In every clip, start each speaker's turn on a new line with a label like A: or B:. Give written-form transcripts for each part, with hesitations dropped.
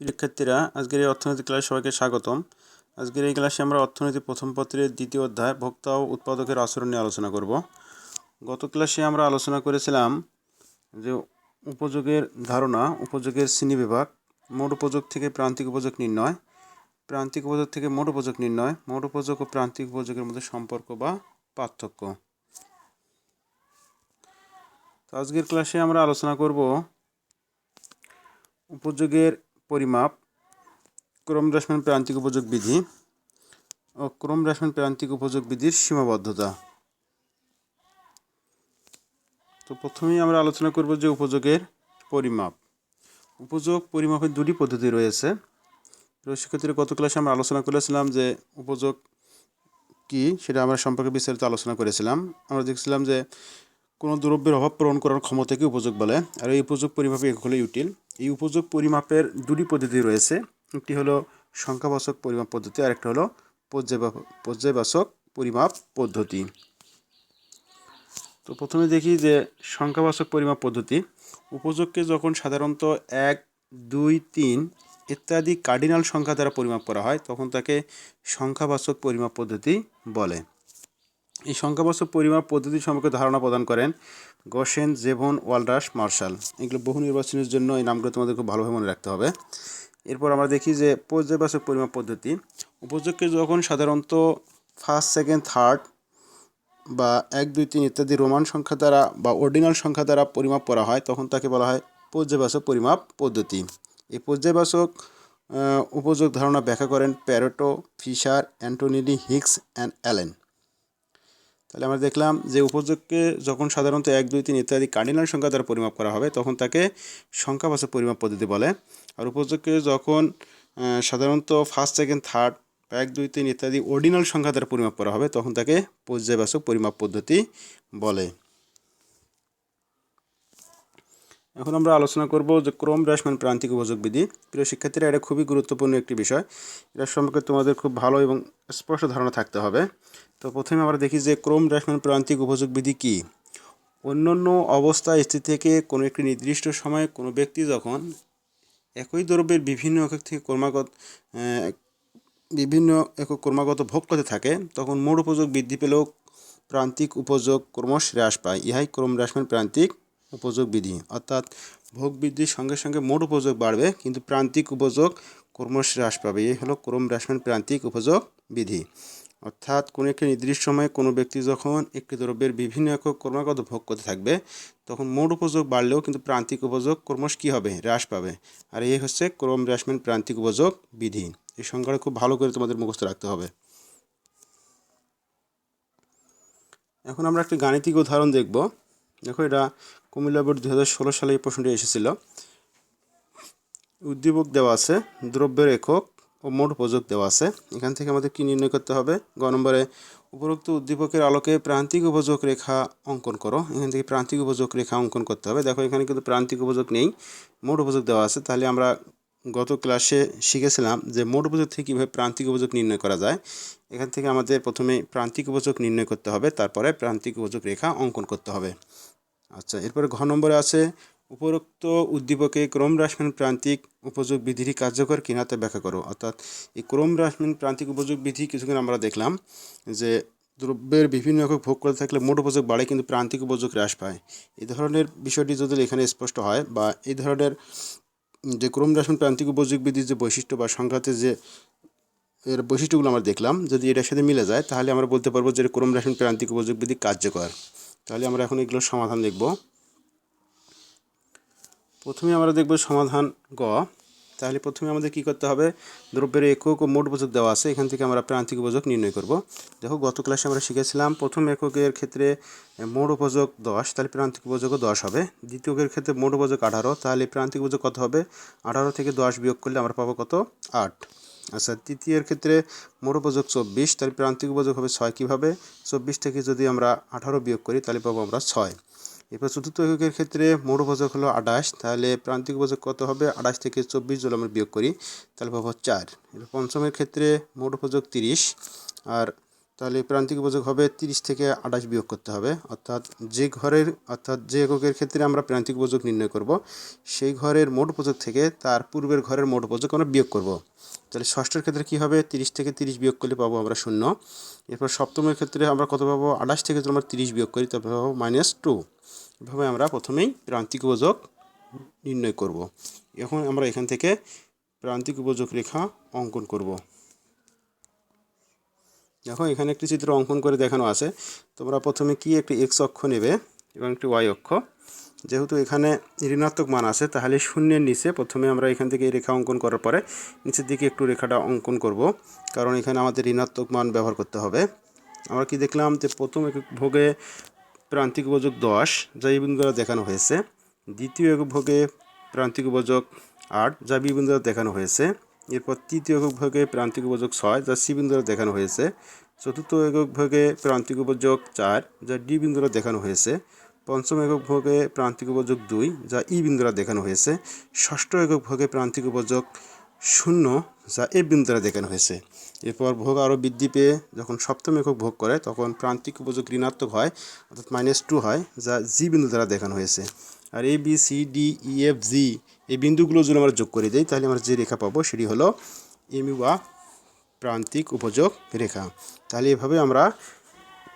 A: শিক্ষার্থীরা, আজকের এই অর্থনীতি ক্লাসে সবাইকে স্বাগতম। আজকের এই ক্লাসে আমরা অর্থনীতি প্রথম পত্রের দ্বিতীয় অধ্যায় ভোক্তা ও উৎপাদকের আচরণ নিয়ে আলোচনা করব। গত ক্লাসে আমরা আলোচনা করেছিলাম যে উপযোগের ধারণা, উপযোগের শ্রেণীবিভাগ, মোট উপযোগ থেকে প্রান্তিক উপযোগ নির্ণয়, প্রান্তিক উপযোগ থেকে মোট উপযোগ নির্ণয়, মোট উপযোগ ও প্রান্তিক উপযোগের মধ্যে সম্পর্ক বা পার্থক্য। তো আজকের ক্লাসে আমরা আলোচনা করব উপযোগের পরিমাপ, ক্রমহ্রাসমান প্রান্তিক উপযোগ বিধি ও ক্রমহ্রাসমান প্রান্তিক উপযোগ বিধির সীমাবদ্ধতা। তো প্রথমেই আমরা আলোচনা করব যে উপযোগের পরিমাপ। উপযোগ পরিমাপের দুটি পদ্ধতি রয়েছে। শিক্ষার্থীরা, গত ক্লাসে আমরা আলোচনা করেছিলাম যে উপযোগ কি, সেটা আমরা সম্পর্কে বিস্তারিত আলোচনা করেছিলাম। আমরা দেখছিলাম যে কোনো দ্রব্যের অভাব পূরণ করার ক্ষমতাকে উপযোগ বলে, আর এই উপযোগ পরিমাপের একক হলো ইউটিল। এই উপযোগ পরিমাপের দুটি পদ্ধতি রয়েছে, একটি হলো সংখ্যাবাচক পরিমাপ পদ্ধতি, আর একটা হলো পর্যায়বাচক পরিমাপ পদ্ধতি। তো প্রথমে দেখি যে সংখ্যাবাচক পরিমাপ পদ্ধতি। উপযোগকে যখন সাধারণত 1, 2, 3 ইত্যাদি কার্ডিনাল সংখ্যা দ্বারা পরিমাপ করা হয় তখন তাকে সংখ্যাবাচক পরিমাপ পদ্ধতি বলে। এই সংখ্যাবাচক পরিমাপ পদ্ধতি সম্পর্কে ধারণা প্রদান করেন গোসেন, জেভন, ওয়ালরাস, মার্শাল। এগুলো বহু নির্বাচনের জন্য এই নামগুলো তোমাদের খুব ভালোভাবে মনে রাখতে হবে। এরপর আমরা দেখি যে পর্যায়বাচক পরিমাপ পদ্ধতি। উপযোগকে যখন সাধারণত ফার্স্ট, সেকেন্ড, থার্ড বা 1, 2, 3 ইত্যাদি রোমান সংখ্যা দ্বারা বা অর্ডিনাল সংখ্যা দ্বারা পরিমাপ করা হয় তখন তাকে বলা হয় পর্যায়বাচক পরিমাপ পদ্ধতি। এই পর্যায়বাচক উপযোগ ধারণা ব্যাখ্যা করেন Pareto, Fisher, Antonelli, Hicks and Allen. তাহলে আমরা দেখলাম যে উপযোগকে যখন সাধারণত 1, 2, 3 ইত্যাদি কার্ডিনাল সংখ্যা দ্বারা পরিমাপ করা হবে তখন তাকে সংখ্যাবাচক পরিমাপ পদ্ধতি বলে। আর উপযোগকে যখন সাধারণত ফার্স্ট, সেকেন্ড, থার্ড, 1, 2, 3 ইত্যাদি অর্ডিনাল সংখ্যা দ্বারা পরিমাপ করা হবে তখন তাকে পর্যায়বাচক পরিমাপ পদ্ধতি বলে। এখন আমরা আলোচনা করব যে ক্রমহ্রাসমান প্রান্তিক উপযোগ বিধি। প্রিয় শিক্ষার্থীরা, এটা খুবই গুরুত্বপূর্ণ একটি বিষয়। এটা সম্পর্কে তোমাদের খুব ভালো এবং স্পষ্ট ধারণা থাকতে হবে। তো প্রথমে আমরা দেখি যে ক্রমহ্রাসমান প্রান্তিক উপযোগ বিধি কী। অন্যান্য অবস্থা স্থিতি থেকে কোনো একটি নির্দিষ্ট সময়ে কোনো ব্যক্তি যখন একই দ্রব্যের বিভিন্ন একক ক্রমাগত ভোগ করতে থাকে তখন মোট উপযোগ বৃদ্ধি পেলেও প্রান্তিক উপযোগ ক্রমশ হ্রাস পায়। ইহাই ক্রমহ্রাসমান প্রান্তিক উপযোগ বিধি। অর্থাৎ ভোগ বৃদ্ধির সঙ্গে সঙ্গে মোট উপযোগ বাড়বে কিন্তু প্রান্তিক উপযোগ ক্রমশ হ্রাস পাবে। এই হলো ক্রমহ্রাসমান প্রান্তিক উপযোগ বিধি। অর্থাৎ কোনো একটি নির্দিষ্ট সময়ে কোনো ব্যক্তি যখন একটি দ্রব্যের বিভিন্ন একক ক্রমাগত ভোগ করতে থাকবে তখন মোট উপযোগ বাড়লেও কিন্তু প্রান্তিক উপযোগ ক্রমশ কী হবে, হ্রাস পাবে। আর এই হচ্ছে ক্রমহ্রাসমান প্রান্তিক উপযোগ বিধি। এই সংখ্যাটা খুব ভালো করে তোমাদের মুখস্থ রাখতে হবে। এখন আমরা একটি গাণিতিক উদাহরণ দেখব। দেখো, এটা কুমিল্লা বোর্ড 2016 সালে এই প্রশ্নটি এসেছিল। উদ্দীপক দেওয়া আছে, দ্রব্যের একক ও মোট উপযোগ দেওয়া আছে। এখান থেকে আমাদের কি নির্ণয় করতে হবে? গ নম্বরে উপরোক্ত উদ্দীপকের আলোকে প্রান্তিক উপযোগ রেখা অঙ্কন করো। এখান থেকে প্রান্তিক উপযোগ রেখা অঙ্কন করতে হবে। দেখো, এখানে কিন্তু প্রান্তিক উপযোগ নেই, মোট উপযোগ দেওয়া আছে। তাহলে আমরা গত ক্লাসে শিখেছিলাম যে মোট উপযোগ থেকে কীভাবে প্রান্তিক উপযোগ নির্ণয় করা যায়। এখান থেকে আমাদের প্রথমে প্রান্তিক উপযোগ নির্ণয় করতে হবে, তারপরে প্রান্তিক উপযোগ রেখা অঙ্কন করতে হবে। আচ্ছা, এরপরে ঘ নম্বরে আছে উপরোক্ত উদ্দীপকে ক্রমহ্রাসমান প্রান্তিক উপযোগ বিধিটি কার্যকর কিনা তা ব্যাখ্যা করো। অর্থাৎ এই ক্রমহ্রাসমান প্রান্তিক উপযোগ বিধি কিছুক্ষণ আমরা দেখলাম যে দ্রব্যের বিভিন্ন একক ভোগ করতে থাকলে মোট উপযোগ বাড়ে কিন্তু প্রান্তিক উপযোগ হ্রাস পায়। এই ধরনের বিষয়টি যদি এখানে স্পষ্ট হয় বা এই ধরনের যে ক্রমহ্রাসমান প্রান্তিক উপযোগ বিধির যে বৈশিষ্ট্য বা সংখ্যাতে যে এর বৈশিষ্ট্যগুলো আমরা দেখলাম, যদি এটার সাথে মিলে যায় তাহলে আমরা বলতে পারবো যে ক্রমহ্রাসমান প্রান্তিক উপযোগ বিধি কার্যকর। তাহলে আমরা এখন এগুলোর সমাধান দেখব। প্রথমে আমরা দেখব সমাধান গ। তাহলে প্রথমে আমাদের কি করতে হবে? দ্রব্যের একক ও মোট উপযোগ দেওয়া আছে, এখান থেকে আমরা প্রান্তিক উপযোগ নির্ণয় করব। দেখো, গত ক্লাসে আমরা শিখেছিলাম প্রথম এককের ক্ষেত্রে মোট উপযোগ 10, তাহলে প্রান্তিক উপযোগও 10 হবে। দ্বিতীয় একের ক্ষেত্রে মোট উপযোগ 18, তাহলে প্রান্তিক উপযোগ কত হবে? 18 থেকে 10 বিয়োগ করলে আমরা পাবো কত? 8। আচ্ছা, তৃতীয়ের ক্ষেত্রে মোট উপযোগ 24, তাহলে প্রান্তিক উপযোগ হবে 6। কীভাবে? 24 থেকে যদি আমরা 18 বিয়োগ করি তাহলে পাবো আমরা 6। এরপর চতুর্থ এককের ক্ষেত্রে মোট উপযোগ হলো 28, তাহলে প্রান্তিক উপযোগ কত হবে? 28 থেকে 24 যদি আমরা বিয়োগ করি তাহলে পাবো 4। এরপর পঞ্চমের ক্ষেত্রে মোট উপযোগ 30, আর তাহলে প্রান্তিক উপযোগ হবে 30 থেকে 28 বিয়োগ করতে হবে, অর্থাৎ যে এককের ক্ষেত্রে আমরা প্রান্তিক উপযোগ নির্ণয় করব সেই ঘরের মোট উপযোগ থেকে তার পূর্বের ঘরের মোট উপযোগ আমরা বিয়োগ করব। তাহলে ষষ্ঠের ক্ষেত্রে কি হবে, 30 থেকে 30 বিয়োগ করলে পাবো আমরা 0। এরপর সপ্তমের ক্ষেত্রে আমরা কত পাবো, 28 থেকে যদি আমরা 30 বিয়োগ করি তবে পাবো -2। এভাবে আমরা প্রথমেই প্রান্তিক উপযোগ নির্ণয় করব। এখন আমরা এখান থেকে প্রান্তিক উপযোগ রেখা অঙ্কন করব। দেখো এখানে একটি চিত্র অঙ্কন করে দেখানো আছে। তোমরা প্রথমে কি একটি এক্স অক্ষ নেবে এবং একটি ওয়াই অক্ষ। যেহেতু এখানে ঋণাত্মক মান আছে তাহলে শূন্যের নিচে প্রথমে আমরা এখান থেকে এই রেখা অঙ্কন করার পরে নিচের দিকে একটু রেখাটা অঙ্কন করব, কারণ এখানে আমাদের ঋণাত্মক মান ব্যবহার করতে হবে। আমরা কি দেখলাম যে প্রথম একক ভোগে প্রান্তিক উপযোগ 10 যা এই বিন্দু দ্বারা দেখানো হয়েছে, দ্বিতীয় একক ভোগে প্রান্তিক উপযোগ 8 যা বি বিন্দু দ্বারা দেখানো হয়েছে, এরপর তৃতীয় একক ভোগে প্রান্তিক উপযোগ 6 যা সি বিন্দু দ্বারা দেখানো হয়েছে, চতুর্থ একক ভোগে প্রান্তিক উপযোগ 4 যা ডি বিন্দু দ্বারা দেখানো হয়েছে, পঞ্চম একক ভোগে প্রান্তিক উপযোগ 2 যা ই বিন্দু দ্বারা দেখানো হয়েছে, ষষ্ঠ একক ভোগে প্রান্তিক উপযোগ 0 যা এ বিন্দু দ্বারা দেখানো হয়েছে। এরপর ভোগ আরও বৃদ্ধি পেয়ে যখন সপ্তম একক ভোগ করে তখন প্রান্তিক উপযোগ ঋণাত্মক হয়, অর্থাৎ -2 হয়, যা জি বিন্দু দ্বারা দেখানো হয়েছে। আর A B C D E F G এই বিন্দুগুলো যদি আমরা যোগ করে দিই তাহলে আমরা যে রেখা পাবো সেটি হলো এমইউ বা প্রান্তিক উপযোগ রেখা। তাহলে এভাবে আমরা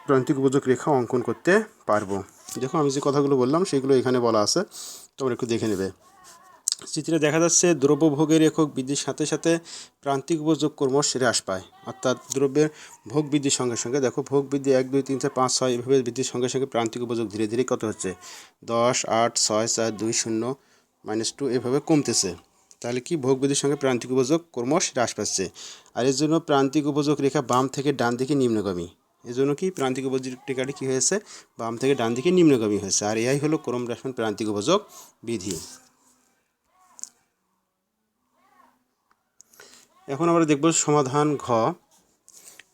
A: প্রান্তিক উপযোগ রেখা অঙ্কন করতে পারবো। দেখো আমি যে কথাগুলো বললাম সেগুলো এখানে বলা আছে, তোমরা একটু দেখে নেবে। চিত্রে দেখা যাচ্ছে দ্রব্যভোগের একক বৃদ্ধির সাথে সাথে প্রান্তিক উপযোগ ক্রমশ হ্রাস পায়, অর্থাৎ দ্রব্যের ভোগ বৃদ্ধির সঙ্গে সঙ্গে দেখো ভোগ বৃদ্ধি 1 2 3 4 5 6 এভাবে বৃদ্ধির সঙ্গে সঙ্গে প্রান্তিক উপযোগ ধীরে ধীরে কত হচ্ছে 10 8 6 4 2 0 -2 এভাবে কমতেছে। তাহলে কি ভোগ বৃদ্ধির সঙ্গে প্রান্তিক উপযোগ ক্রমশ হ্রাস পাচ্ছে। আর এর জন্য প্রান্তিক উপযোগ রেখা বাম থেকে ডান দিকে নিম্নগামী। এর জন্য কি প্রান্তিক উপযোগ রেখাটি কী হয়েছে, বাম থেকে ডান দিকে নিম্নগামী হয়েছে। আর এটাই হলো ক্রম হ্রাসমান প্রান্তিক উপযোগ বিধি। এখন আমরা দেখব সমাধান ঘ।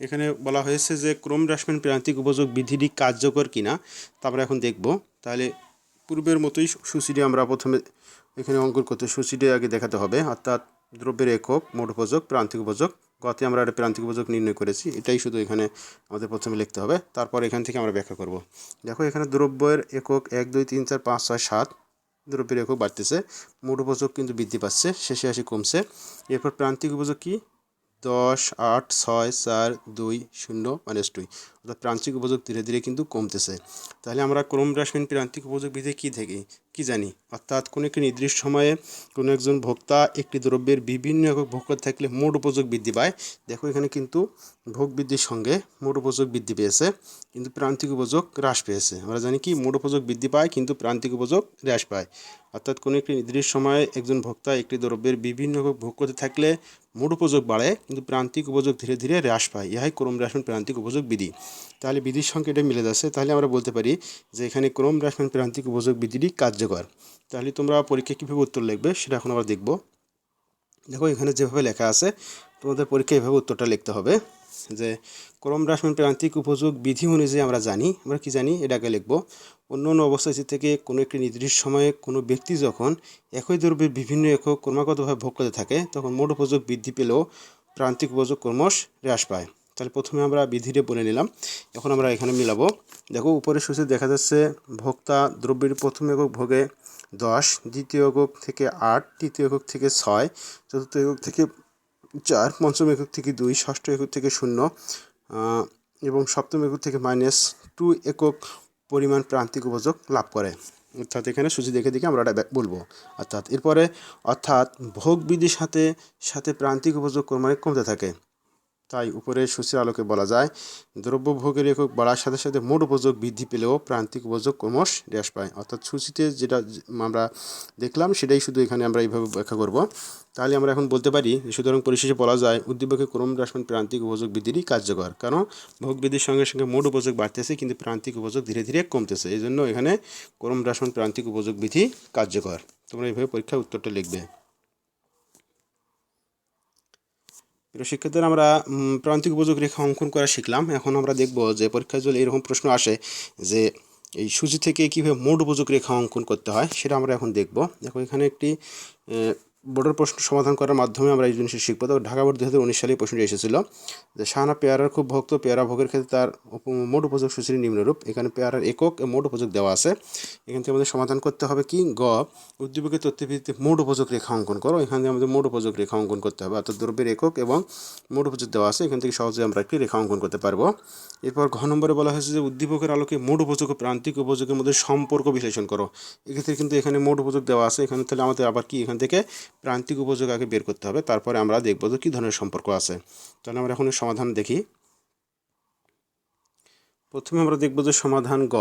A: এখানে বলা হয়েছে যে ক্রম হ্রাসমান প্রান্তিক উপযোগ বিধিটি কার্যকর কিনা তা আমরা এখন দেখব। তাহলে পূর্বের মতোই সূচিটি আমরা প্রথমে এখানে অঙ্কন করতে সূচিটি আগে দেখাতে হবে, অর্থাৎ দ্রব্যের একক, মোট উপযোগ, প্রান্তিক উপযোগ। গতে আমরা একটা প্রান্তিক উপযোগ নির্ণয় করেছি, এটাই শুধু এখানে আমাদের প্রথমে লিখতে হবে, তারপর এখান থেকে আমরা ব্যাখ্যা করব। দেখো এখানে দ্রব্যের একক 1 2 3 4 5 6 7 দ্রব্যের একক বাড়তেছে, মোট উপযোগ কিন্তু বৃদ্ধি পাচ্ছে, শেষে আসি কমছে। এরপর প্রান্তিক উপযোগ কি 10 8 6 4 2 0 -2, অর্থাৎ প্রান্তিক উপযোগ ধীরে ধীরে কিন্তু কমতেছে। তাহলে আমরা ক্রম হ্রাসমান প্রান্তিক উপযোগ বিধি কি জানি, অর্থাৎ কোনো একটি নির্দিষ্ট সময়ে কোনো একজন ভোক্তা একটি দ্রব্যের বিভিন্ন একক ভোগ করতে থাকলে মোট উপযোগ বৃদ্ধি পায়। দেখো এখানে কিন্তু ভোগ বৃদ্ধির সঙ্গে মোট উপযোগ বৃদ্ধি পেয়েছে কিন্তু প্রান্তিক উপযোগ হ্রাস পেয়েছে। আমরা জানি কি মোট উপযোগ বৃদ্ধি পায় কিন্তু প্রান্তিক উপযোগ হ্রাস পায়, অর্থাৎ কোনো একটি নির্দিষ্ট সময়ে একজন ভোক্তা একটি দ্রব্যের বিভিন্ন একক ভোগ করতে থাকলে মোট উপযোগ বাড়ে কিন্তু প্রান্তিক উপযোগ ধীরে ধীরে হ্রাস পায়, ইহাই ক্রম হ্রাসমান প্রান্তিক উপযোগ বিধি। তাহলে বিধির সঙ্গে এটা মিলে যাচ্ছে, তাহলে আমরা বলতে পারি যে এখানে ক্রম হ্রাসমান প্রান্তিক উপযোগ বিধিটি কার্যকর। তাহলে তোমরা পরীক্ষায় কীভাবে উত্তর লিখবে সেটা এখন আমরা দেখব। দেখো এখানে যেভাবে লেখা আছে তোমাদের পরীক্ষায় এভাবে উত্তরটা লিখতে হবে যে ক্রম হ্রাসমান প্রান্তিক উপযোগ বিধি অনুযায়ী আমরা কি জানি এটাকে লিখব। অন্য অন্য অবস্থা থেকে কোনো একটি নির্দিষ্ট সময়ে কোনো ব্যক্তি যখন একই দ্রব্যের বিভিন্ন একক ক্রমাগতভাবে ভোগ করতে থাকে তখন মোট উপযোগ বৃদ্ধি পেলেও প্রান্তিক উপযোগ ক্রমশ হ্রাস পায়। তাহলে প্রথমে আমরা বিধিটা বলে নিলাম, এখন আমরা এখানে মিলাবো। দেখো উপরের সূচি দেখা যাচ্ছে ভোক্তা দ্রব্যের প্রথম একক ভোগে 10, দ্বিতীয় একক থেকে 8, তৃতীয় একক থেকে 6, চতুর্থ একক থেকে 4, পঞ্চম একক থেকে 2, ষষ্ঠ একক থেকে 0 এবং সপ্তম একক থেকে -2 একক পরিমাণ প্রান্তিক উপযোগ লাভ করে। অর্থাৎ এখানে সূচি দেখে আমরা এটা বলবো। অর্থাৎ ভোগ বৃদ্ধির সাথে সাথে প্রান্তিক উপযোগ ক্রমে কমতে থাকে। তাই উপরের সূচির আলোকে বলা যায় দ্রব্য ভোগের একক বাড়ার সাথে সাথে মোট উপযোগ বৃদ্ধি পেলেও প্রান্তিক উপযোগ ক্রমশ হ্রাস পায়। অর্থাৎ সূচিতে যেটা আমরা দেখলাম সেটাই শুধু এখানে আমরা এইভাবে ব্যাখ্যা করব। তাহলে আমরা এখন বলতে পারি সুতরাং পরিশেষে বলা যায় উদ্দীপকে ক্রম হ্রাসমান প্রান্তিক উপযোগ বৃদ্ধিরই কার্যকর, কারণ ভোগ বৃদ্ধির সঙ্গে সঙ্গে মোট উপযোগ বাড়তেছে কিন্তু প্রান্তিক উপযোগ ধীরে ধীরে কমতেছে, এই জন্য এখানে ক্রম হ্রাসমান প্রান্তিক উপযোগ বিধি কার্যকর। তোমরা এইভাবে পরীক্ষার উত্তরটা লিখবে। শিক্ষার্থীরা আমরা প্রান্তিক উপযোগ রেখা অঙ্কন করা শিখলাম। এখন আমরা দেখব যে পরীক্ষায় যদি এরকম প্রশ্ন আসে যে এই সূচি থেকে কীভাবে মোট উপযোগ রেখা অঙ্কন করতে হয় সেটা আমরা এখন দেখব। দেখো এখানে একটি বোর্ডের প্রশ্ন সমাধান করার মাধ্যমে আমরা এই জিনিসটি শিখবো। তো ঢাকা বোর্ড 2019 সালে প্রশ্নটি এসেছিল যে শাহানা পেয়ারার খুব ভক্ত, পেয়ারা ভোগের ক্ষেত্রে তার মোট উপযোগ সূচি নিম্নরূপ। এখানে পেয়ারার একক মোট উপযোগ দেওয়া আছে। এখান থেকে আমাদের সমাধান করতে হবে কি, গ উদ্দীপকের তথ্যের ভিত্তিতে মোট উপযোগ রেখা অঙ্কন করো। এখান থেকে আমাদের মোট উপযোগ রেখা অঙ্কন করতে হবে, অর্থাৎ দ্রব্যের একক এবং মোট উপযোগ দেওয়া আছে। এখান থেকে সহজে আমরা একটি রেখা অঙ্কন করতে পারবো। এরপর ঘ নম্বরে বলা হয়েছে যে উদ্দীপকের আলোকে মোট উপযোগ ও প্রান্তিক উপযোগের মধ্যে সম্পর্ক বিশ্লেষণ করো। এক্ষেত্রে কিন্তু এখানে মোট উপযোগ দেওয়া আছে, এখানে তাহলে আমাদের আবার কি এখান থেকে প্রান্তিক উপযোগ আগে বের করতে হবে, তারপরে আমরা দেখব যে কী ধরনের সম্পর্ক আছে। তাহলে আমরা এখন সমাধান দেখি। প্রথমে আমরা দেখব যে সমাধান গ।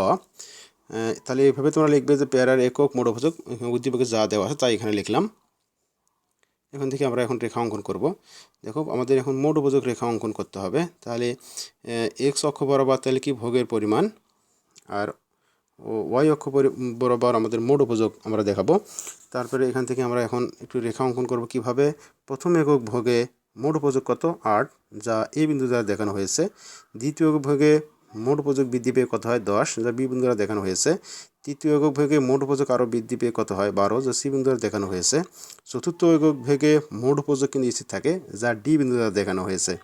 A: তাহলে এইভাবে তোমরা লিখবে যে পেয়ারার একক মোট উপযোগ, উদ্দীপকে যা দেওয়া আছে তাই এখানে লিখলাম। এখান থেকে আমরা এখন রেখা অঙ্কন করব। দেখো আমাদের এখন মোট উপযোগ রেখা অঙ্কন করতে হবে। তাহলে এক্স অক্ষ বরাবর তাহলে কি ভোগের পরিমাণ, আর ওয়াই অক্ষ বরাবর আমাদের মোট উপযোগ আমরা দেখাবো। তারপরে এখান থেকে আমরা এখন একটু রেখা অঙ্কন করব কিভাবে। প্রথম একক ভোগে মোট উপযোগ কত, 8, যা এ বিন্দু দ্বারা দেখানো হয়েছে। দ্বিতীয় একক ভোগে মোট উপযোগ বৃদ্ধি পেয়ে কত হয়, 10, যা বি বিন্দু দ্বারা দেখানো হয়েছে। তৃতীয় একক ভেগে মোট উপযোগ আরও বৃদ্ধি পেয়ে কত হয়, 12, যা সি বিন্দু দ্বারা দেখানো হয়েছে। চতুর্থ একক ভেগে মোট উপযোগ কিন্তু স্থির থাকে, যা ডি বিন্দু দ্বারা দেখানো হয়েছে।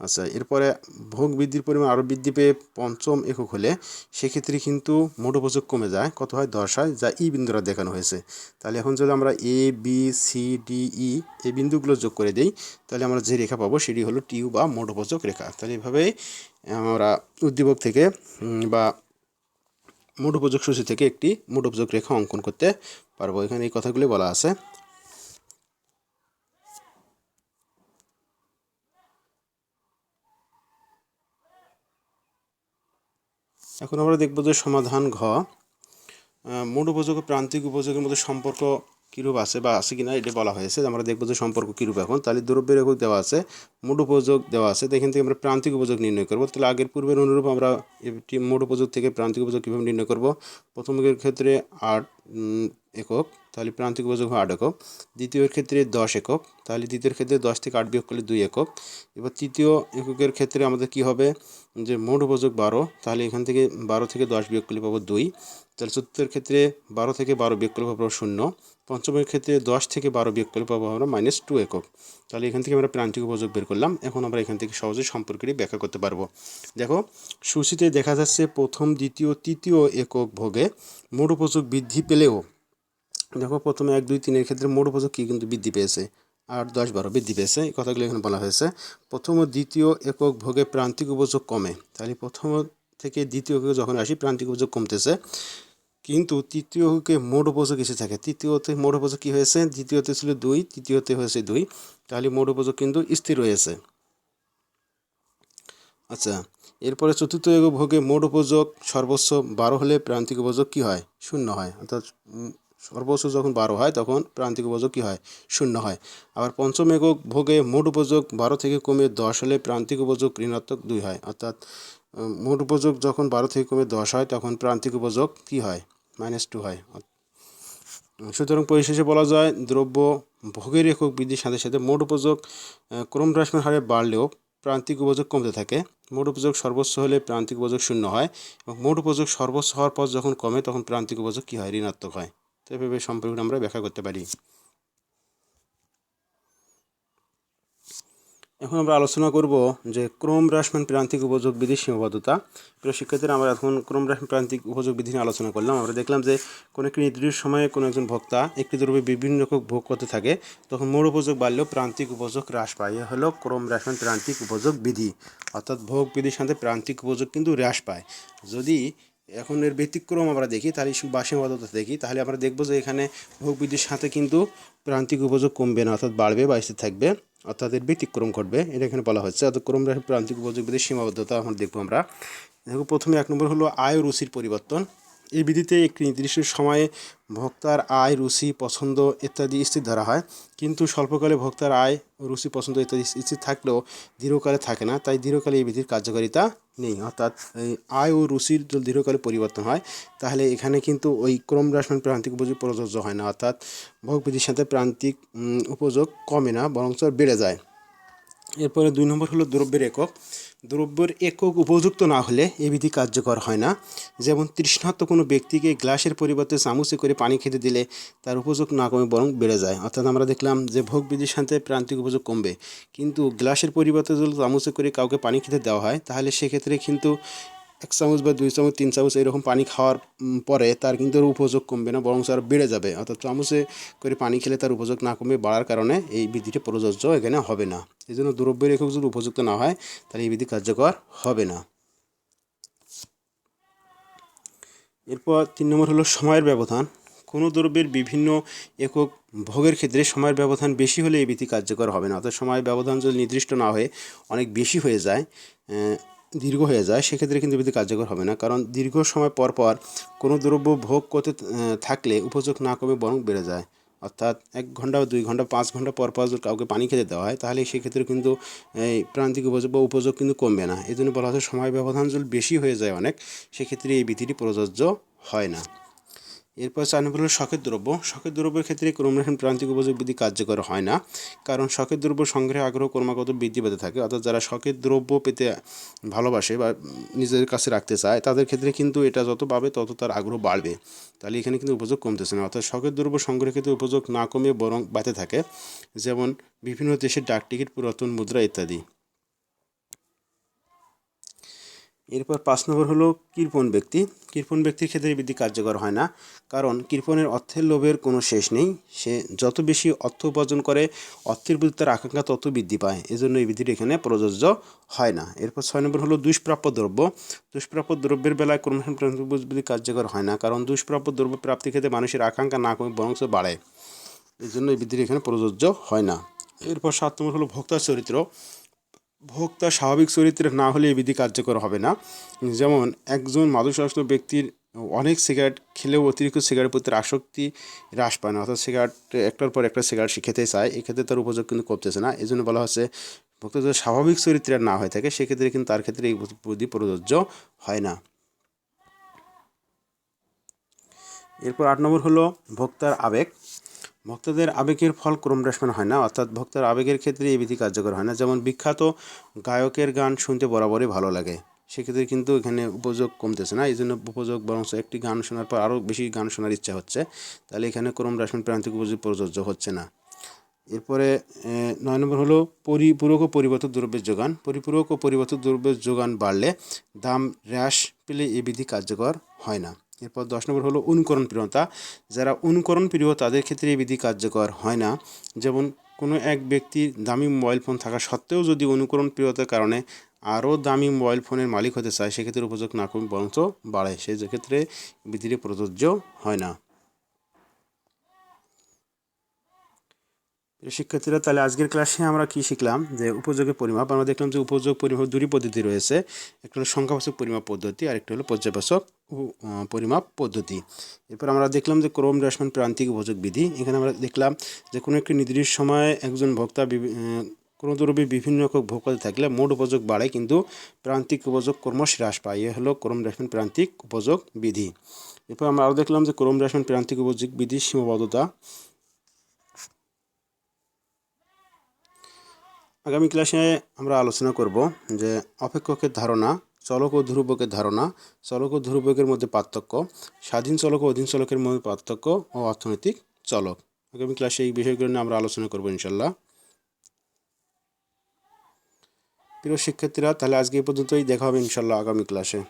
A: আচ্ছা, এরপরে ভোগ বৃদ্ধির পরিমাণ আরও বৃদ্ধি পেয়ে পঞ্চম একক হলে সেক্ষেত্রে কিন্তু মোট উপযোগ কমে যায়, কত হয়, 10 হয়, যা ই বিন্দু দ্বারা দেখানো হয়েছে। তাহলে এখন যদি আমরা এ বি সি ডি ই এই বিন্দুগুলো যোগ করে দিই, তাহলে আমরা যে রেখা পাবো সেটি হলো টিউ বা মোট উপযোগ রেখা। তাহলে এভাবেই আমরা উদ্দীপক থেকে বা মোট উপযোগ সূচি থেকে একটি মোট উপযোগ রেখা অঙ্কন করতে পারবো। এখানে এই কথাগুলি বলা আছে। এখন আমরা দেখব যে সমাধান ঘ। মোট উপযোগ ও প্রান্তিক উপযোগের মধ্যে সম্পর্ক কীরূপ আছে বা আছে কিনা এটা বলা হয়েছে। আমরা দেখব যে সম্পর্ক কীরূপ। এখন তাহলে দ্রব্যের একক দেওয়া আছে, মোট উপযোগ দেওয়া আছে, তো এখান থেকে আমরা প্রান্তিক উপযোগ নির্ণয় করব। তাহলে আগের পূর্বের অনুরূপ আমরা একটি মোট উপযোগ থেকে প্রান্তিক উপযোগ কীভাবে নির্ণয় করব। প্রথম একের ক্ষেত্রে 8 একক, তাহলে প্রান্তিক উপযোগ 8 একক। দ্বিতীয়ের ক্ষেত্রে 10 একক, তাহলে দ্বিতীয়ের ক্ষেত্রে 10 থেকে 8 বিয়োগ করলে 2 একক। এবার তৃতীয় এককের ক্ষেত্রে আমাদের কি হবে, যে মোট উপযোগ 12, তাহলে এখান থেকে 12 থেকে 10 বিয়োগ করলে পাবো 2। তাহলে চতুর্থের ক্ষেত্রে 12 থেকে 12 বিয়োগ করলে পাবো 0। পঞ্চমের ক্ষেত্রে 10 থেকে 12 বিয়োগ করলে পাবো আমরা -2 একক। তাহলে এখান থেকে আমরা প্রান্তিক উপযোগ বের করলাম। এখন আমরা এখান থেকে সহজে সম্পর্কটি ব্যাখ্যা করতে পারবো। দেখো সূচিতে দেখা যাচ্ছে প্রথম, দ্বিতীয়, তৃতীয় একক ভোগে মোট উপযোগ বৃদ্ধি পেলেও, দেখো প্রথমে 1, 2, 3 এর ক্ষেত্রে মোট উপযোগ কি কিন্তু বৃদ্ধি পেয়েছে, 8, 10, 12 বৃদ্ধি পেয়েছে। এই কথাগুলো এখানে বলা হয়েছে। প্রথম ও দ্বিতীয় একক ভোগে প্রান্তিক উপযোগ কমে, তাহলে প্রথম থেকে দ্বিতীয় এককে যখন আসি প্রান্তিক উপযোগ কমতেছে, কিন্তু তৃতীয় এককে মোট উপযোগ এসে থাকে। তৃতীয়তে মোট উপযোগ কী হয়েছে, দ্বিতীয়তে ছিল 2, তৃতীয়তে হয়েছে 2, তাহলে মোট উপযোগ কিন্তু স্থির রয়েছে। আচ্ছা, এরপরে চতুর্থ একক ভোগে মোট উপযোগ সর্বোচ্চ 12 হলে প্রান্তিক উপযোগ কী হয়, 0 হয়। অর্থাৎ সর্বোচ্চ যখন 12 হয় তখন প্রান্তিক উপযোগ কী হয়, 0 হয়। আবার পঞ্চম একক ভোগে মোট উপযোগ 12 থেকে কমে 10 হলে প্রান্তিক উপযোগ ঋণাত্মক 2 হয়। অর্থাৎ মোট উপযোগ যখন 12 থেকে কমে 10 হয় তখন প্রান্তিক উপযোগ কী হয়, -2 হয়। সুতরাং পরিশেষে বলা যায় দ্রব্য ভোগের একক বৃদ্ধির সাথে সাথে মোট উপযোগ ক্রম হ্রাসমান হারে বাড়লেও প্রান্তিক উপযোগ কমতে থাকে। মোট উপযোগ সর্বোচ্চ হলে প্রান্তিক উপযোগ 0 হয়, এবং মোট উপযোগ সর্বোচ্চ হওয়ার পর যখন কমে তখন প্রান্তিক উপযোগ কী হয়, ঋণাত্মক হয়। তো এভাবে সম্পর্কটা আমরা ব্যাখ্যা করতে পারি। এখন আমরা আলোচনা করব যে ক্রম হ্রাসমান প্রান্তিক উপযোগ বিধির সীমাবদ্ধতা। প্রিয় শিক্ষার্থীরা, আমরা এখন ক্রম হ্রাসমান প্রান্তিক উপযোগ বিধি নিয়ে আলোচনা করলাম। আমরা দেখলাম যে কোনো একটি নির্দিষ্ট সময়ে কোনো একজন ভোক্তা একটি দ্রব্যে বিভিন্ন একক ভোগ করতে থাকে, তখন মোট উপযোগ বাড়লেও প্রান্তিক উপযোগ হ্রাস পায়। এ হলো ক্রম হ্রাসমান প্রান্তিক উপযোগ বিধি। অর্থাৎ ভোগ বিধির সাথে প্রান্তিক উপযোগ কিন্তু হ্রাস পায়। যদি এখন এর ব্যতিক্রম আমরা দেখি, তাহলে বা সীমাবদ্ধতা দেখি, তাহলে আমরা দেখব যে এখানে ভোগ বৃদ্ধির সাথে কিন্তু প্রান্তিক উপযোগ কমবে না, অর্থাৎ বাড়বে বা স্থির থাকবে, অর্থাৎ এর ব্যতিক্রম ঘটবে, এটা এখানে বলা হচ্ছে। অর্থাৎ ক্রম হ্রাসমান প্রান্তিক উপযোগ বিধির সীমাবদ্ধতা এখন দেখব আমরা। দেখো প্রথমে 1 নম্বর হলো আয় ও রুচির পরিবর্তন। এই বিধিতে একটি নির্দিষ্ট সময়ে ভোক্তার আয়, রুচি, পছন্দ ইত্যাদি স্থির ধরা হয়, কিন্তু স্বল্পকালে ভোক্তার আয়, রুচি, পছন্দ ইত্যাদি স্থির থাকলেও দীর্ঘকালে থাকে না, তাই দীর্ঘকালে এই বিধির কার্যকারিতা নেই। অর্থাৎ এই আয় ও রুচির যদি দীর্ঘকালে পরিবর্তন হয়, তাহলে এখানে কিন্তু ওই ক্রম হ্রাসমান প্রান্তিক উপযোগ প্রযোজ্য হয় না। অর্থাৎ ভোগ বিধির সাথে প্রান্তিক উপযোগ কমে না, বরঞ্চ বেড়ে যায়। এরপরে 2 নম্বর হলো দ্রব্যের একক। দ্রব্যের একক উপযুক্ত না হলে এই বিধি কার্যকর হয় না। যেমন তৃষ্ণার্ত কোনো ব্যক্তিকে গ্লাসের পরিবর্তে চামচে করে পানি খেতে দিলে তার উপযোগ না কমে বরং বেড়ে যায়। অর্থাৎ আমরা দেখলাম যে ভোগ বিধির সাথে প্রান্তিক উপযোগ কমবে, কিন্তু গ্লাসের পরিবর্তে যদি চামচে করে কাউকে পানি খেতে দেওয়া হয় তাহলে সেক্ষেত্রে কিন্তু 1 চামচ বা 2 চামচ 3 চামচ এরকম পানি খাওয়ার পরে তার কিন্তু উপযোগ কমবে না, বরং আরও বেড়ে যাবে। অর্থাৎ চামচে করে পানি খেলে তার উপযোগ না কমে বাড়ার কারণে এই বিধিটি প্রযোজ্য এখানে হবে না। এই জন্য দ্রব্যের একক যদি উপযুক্ত না হয় তাহলে এই বিধি কার্যকর হবে না। এরপর 3 নম্বর হলো সময়ের ব্যবধান। কোনো দ্রব্যের বিভিন্ন একক ভোগের ক্ষেত্রে সময়ের ব্যবধান বেশি হলে এই বিধি কার্যকর হবে না। অর্থাৎ সময়ের ব্যবধান যদি নির্দিষ্ট না হয়ে অনেক বেশি হয়ে যায়, দীর্ঘ হয়ে যায়, সেক্ষেত্রে কিন্তু বিধি কার্যকর হবে না। কারণ দীর্ঘ সময় পর পর কোনো দ্রব্য ভোগ করতে থাকলে উপযোগ না কমে বরং বেড়ে যায়। অর্থাৎ 1 ঘন্টা বা 2 ঘন্টা 5 ঘন্টা পর পর যদি কাউকে পানি খেতে দেওয়া হয় তাহলে সেক্ষেত্রে কিন্তু এই প্রান্তিক উপযোগ বা উপযোগ কিন্তু কমবে না। এই জন্য বলা হচ্ছে সময় ব্যবধান যদি বেশি হয়ে যায় অনেক, সেক্ষেত্রে এই বিধিটি প্রযোজ্য হয় না। এরপর 4 নম্বর হলো শখের দ্রব্য। শখের দ্রব্যের ক্ষেত্রে ক্রমহীন প্রান্তিক উপযোগ বিধি কার্যকর হয় না, কারণ শখের দ্রব্য সংগ্রহে আগ্রহ ক্রমাগত বৃদ্ধি পেতে থাকে। অর্থাৎ যারা শখের দ্রব্য পেতে ভালোবাসে বা নিজেদের কাছে রাখতে চায় তাদের ক্ষেত্রে কিন্তু এটা যত পাবে তত তার আগ্রহ বাড়বে। তাহলে এখানে কিন্তু উপযোগ কমতেছে না। অর্থাৎ শখের দ্রব্য সংগ্রহের ক্ষেত্রে উপযোগ না কমে বরং বাড়তে থাকে, যেমন বিভিন্ন দেশের ডাকটিকিট, পুরাতন মুদ্রা ইত্যাদি। এরপর 5 নম্বর হলো কৃপণ ব্যক্তি। কৃপণ ব্যক্তির ক্ষেত্রে এই বিধি কার্যকর হয় না, কারণ কৃপণের অর্থের লোভের কোনো শেষ নেই। সে যত বেশি অর্থ উপার্জন করে অর্থের প্রতি তার আকাঙ্ক্ষা তত বৃদ্ধি পায়। এজন্য এই বিধিটি এখানে প্রযোজ্য হয় না। এরপর 6 নম্বর হলো দুষ্প্রাপ্য দ্রব্য। দুষ্প্রাপ্য দ্রব্যের বেলায় ক্রমহীন প্রান্তিক উপযোগ বিধি কার্যকর হয় না, কারণ দুষ্প্রাপ্য দ্রব্য প্রাপ্তির ক্ষেত্রে মানুষের আকাঙ্ক্ষা না কমে বরং বাড়ে। এই জন্য এই বিধিটি এখানে প্রযোজ্য হয় না। এরপর 7 নম্বর হলো ভোক্তার চরিত্র। ভোক্তা স্বাভাবিক চরিত্রের না হলে এই বিধি কার্যকর হবে না। যেমন একজন মাদকাসক্ত ব্যক্তির অনেক সিগারেট খেলেও অতিরিক্ত সিগারেট প্রতি আসক্তি হ্রাস পায় না, অর্থাৎ সিগারেট একটার পর একটা সিগারেট সে খেতে চায়, এক্ষেত্রে তার উপযোগ কিন্তু করতেছে না। এই জন্য বলা হচ্ছে ভোক্তা যদি স্বাভাবিক চরিত্রের না হয়ে থাকে সেক্ষেত্রে কিন্তু তার ক্ষেত্রে এই বিধি প্রযোজ্য হয় না। এরপর 8 নম্বর হলো ভোক্তার আবেগ। ভক্তদের আবেগের ফল ক্রমহ্রাসমান হয় না, অর্থাৎ ভক্তের আবেগের ক্ষেত্রে এই বিধি কার্যকর হয় না। যেমন বিখ্যাত গায়কের গান শুনতে বরাবরই ভালো লাগে, সেক্ষেত্রে কিন্তু এখানে উপযোগ কমতেছে না। এই জন্য উপযোগ বরং একটি গান শোনার পর আরও বেশি গান শোনার ইচ্ছা হচ্ছে, তাহলে এখানে ক্রমহ্রাসমান প্রান্তিক উপযোগ প্রযোজ্য হচ্ছে না। এরপরে 9 নম্বর হলো পরিপূরক ও পরিবর্তিত দ্রব্যের যোগান। পরিপূরক ও পরিবর্তিত দ্রব্যের যোগান বাড়লে দাম হ্রাস পেলে এই বিধি কার্যকর হয় না। এরপর 10 নম্বর হলো অনুকরণ প্রিয়তা। যারা অনুকরণ প্রিয় তাদের ক্ষেত্রে এই বিধি কার্যকর হয় না। যেমন কোনো এক ব্যক্তির দামি মোবাইল ফোন থাকা সত্ত্বেও যদি অনুকরণ প্রিয়তার কারণে আরও দামি মোবাইল ফোনের মালিক হতে চায় সেক্ষেত্রে উপযোগ না কমে বরঞ্চ বাড়ে, সেই ক্ষেত্রে বিধিটি প্রযোজ্য হয় না। শিক্ষার্থীরা, তাহলে আজকের ক্লাসে আমরা কি শিখলাম যে উপযোগের পরিমাপ। আমরা দেখলাম যে উপযোগ পরিমাপ দুটি পদ্ধতি রয়েছে, একটা হলো সংখ্যাবাচক পরিমাপ পদ্ধতি আর একটা হলো পর্যায়বাচক পরিমাপ পদ্ধতি। এরপর আমরা দেখলাম যে ক্রম হ্রাসমান প্রান্তিক উপযোগ বিধি। এখানে আমরা দেখলাম যে কোনো একটি নির্দিষ্ট সময়ে একজন ভোক্তা কোনো দ্রব্যে বিভিন্ন একক ভোগ করতে থাকলে মোট উপযোগ বাড়ে, কিন্তু প্রান্তিক উপযোগ ক্রমশ হ্রাস পায়। এ হলো ক্রম হ্রাসমান প্রান্তিক উপযোগ বিধি। এরপর আমরা আরও দেখলাম যে ক্রম হ্রাসমান প্রান্তিক উপযোগ বিধির সীমাবদ্ধতা। আগামী ক্লাসে আমরা আলোচনা করব যে অপেক্ষকের ধারণা, চলক ও ধ্রুবকের ধারণা, চলক ও ধ্রুবকের মধ্যে পার্থক্য, স্বাধীন চলক ও অধীন চলকের মধ্যে পার্থক্য ও অর্থনৈতিক চলক। আগামী ক্লাসে এই বিষয়গুলো নিয়ে আমরা আলোচনা করব ইনশাল্লাহ। প্রিয় শিক্ষার্থীরা, তাহলে আজকে এই পর্যন্তই, দেখা হবে ইনশাল্লাহ আগামী ক্লাসে।